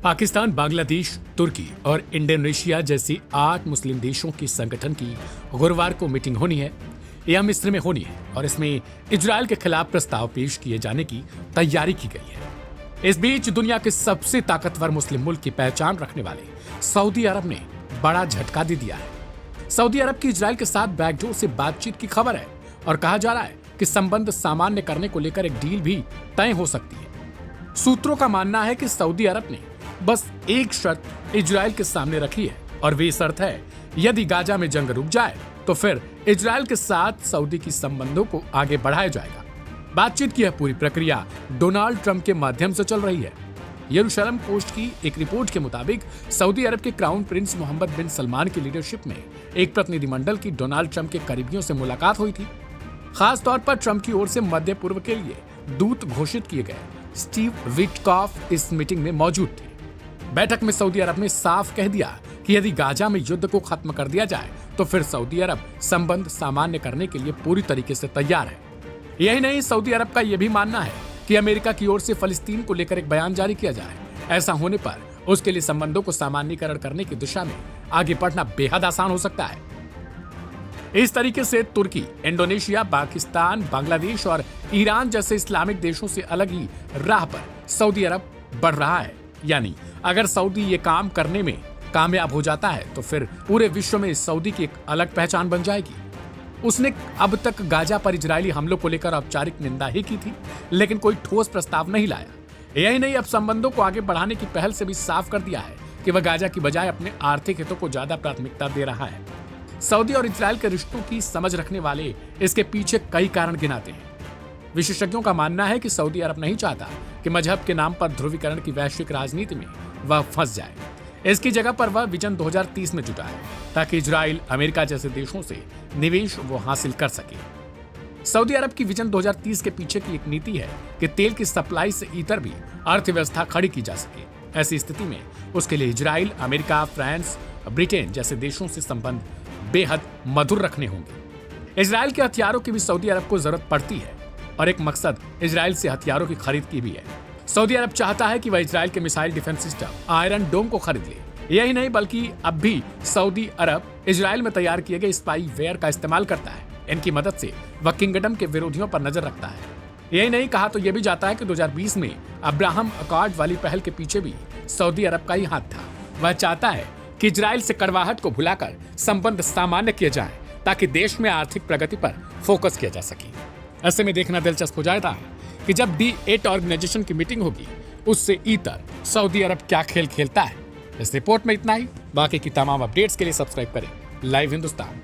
पाकिस्तान, बांग्लादेश, तुर्की और इंडोनेशिया जैसी 8 मुस्लिम देशों के संगठन की गुरुवार को मीटिंग होनी है। यह मिस्र में होनी है और इसमें इजरायल के खिलाफ प्रस्ताव पेश किए जाने की तैयारी की गई है। इस बीच दुनिया के सबसे ताकतवर मुस्लिम मुल्क की पहचान रखने वाले सऊदी अरब ने बड़ा झटका दे दिया है। सऊदी अरब की इजरायल के साथ बैकडोर से बातचीत की खबर है और कहा जा रहा है कि संबंध सामान्य करने को लेकर एक डील भी तय हो सकती है। सूत्रों का मानना है कि सऊदी अरब ने बस एक शर्त इजरायल के सामने रखी है और वे शर्त है, यदि गाजा में जंग रुक जाए तो फिर इजरायल के साथ सऊदी की संबंधों को आगे बढ़ाया जाएगा। बातचीत की यह पूरी प्रक्रिया डोनाल्ड ट्रंप के माध्यम से चल रही है। यरूशलेम पोस्ट की एक रिपोर्ट के मुताबिक सऊदी अरब के क्राउन प्रिंस मोहम्मद बिन सलमान की लीडरशिप में एक प्रतिनिधिमंडल की डोनाल्ड ट्रंप के करीबियों से मुलाकात हुई थी। खास तौर पर ट्रंप की ओर से मध्य पूर्व के लिए दूत घोषित किए गए स्टीव विटकॉफ इस मीटिंग में मौजूद थे। बैठक में सऊदी अरब ने साफ कह दिया कि यदि गाजा में युद्ध को खत्म कर दिया जाए तो फिर सऊदी अरब संबंध सामान्य करने के लिए पूरी तरीके से तैयार है। यही नहीं, सऊदी अरब का यह भी मानना है कि अमेरिका की ओर से फलस्तीन को लेकर एक बयान जारी किया जाए। ऐसा होने पर उसके लिए संबंधों को सामान्यीकरण करने की दिशा में आगे बढ़ना बेहद आसान हो सकता है। इस तरीके से तुर्की, इंडोनेशिया, पाकिस्तान, बांग्लादेश और ईरान जैसे इस्लामिक देशों से अलग ही राह पर सऊदी अरब बढ़ रहा है। यानी अगर सऊदी ये काम करने में कामयाब हो जाता है तो फिर पूरे विश्व में सऊदी की एक अलग पहचान बन जाएगी। उसने अब तक गाजा पर इजरायली हमलों को लेकर औपचारिक निंदा ही की थी, लेकिन कोई ठोस प्रस्ताव नहीं लाया। यही नहीं, अब संबंधों को आगे बढ़ाने की पहल से भी साफ कर दिया है कि वह गाजा की बजाय अपने आर्थिक हितों को ज्यादा प्राथमिकता दे रहा है। सऊदी और इजरायल के रिश्तों की समझ रखने वाले इसके पीछे कई कारण गिनाते हैं। विशेषज्ञों का मानना है कि सऊदी अरब नहीं चाहता कि मजहब के नाम पर ध्रुवीकरण की वैश्विक राजनीति में वह फंस जाए। इसकी जगह पर वह विजन 2030 में जुटा है ताकि इजरायल, अमेरिका जैसे देशों से निवेश वो हासिल कर सके। सऊदी अरब की विजन 2030 के पीछे की एक नीति है कि तेल की सप्लाई से इतर भी अर्थव्यवस्था खड़ी की जा सके। ऐसी स्थिति में उसके लिए इजरायल, अमेरिका, फ्रांस, ब्रिटेन जैसे देशों से संबंध बेहद मधुर रखने होंगे। इजरायल के हथियारों की भी सऊदी अरब को जरूरत पड़ती है और एक मकसद इजरायल से हथियारों की खरीद की भी है। सऊदी अरब चाहता है कि वह इजरायल के मिसाइल डिफेंस सिस्टम आयरन डोम को खरीद ले। यही नहीं, बल्कि अब भी सऊदी अरब इजरायल में तैयार किए गए स्पाई वेयर का इस्तेमाल करता है। इनकी मदद से वह किंगडम के विरोधियों पर नजर रखता है। यही नहीं, कहा तो यह भी जाता है कि 2020 में अब्राहम अकॉर्ड वाली पहल के पीछे भी सऊदी अरब का ही हाथ था। वह चाहता है कि इजरायल से कड़वाहट को भुलाकर संबंध सामान्य किए जाएं ताकि देश में आर्थिक प्रगति पर फोकस किया जा सके। ऐसे में देखना दिलचस्प हो जाता है कि जब D8 ऑर्गेनाइजेशन की मीटिंग होगी उससे इतर सऊदी अरब क्या खेल खेलता है। इस रिपोर्ट में इतना ही। बाकी की तमाम अपडेट्स के लिए सब्सक्राइब करें लाइव हिंदुस्तान।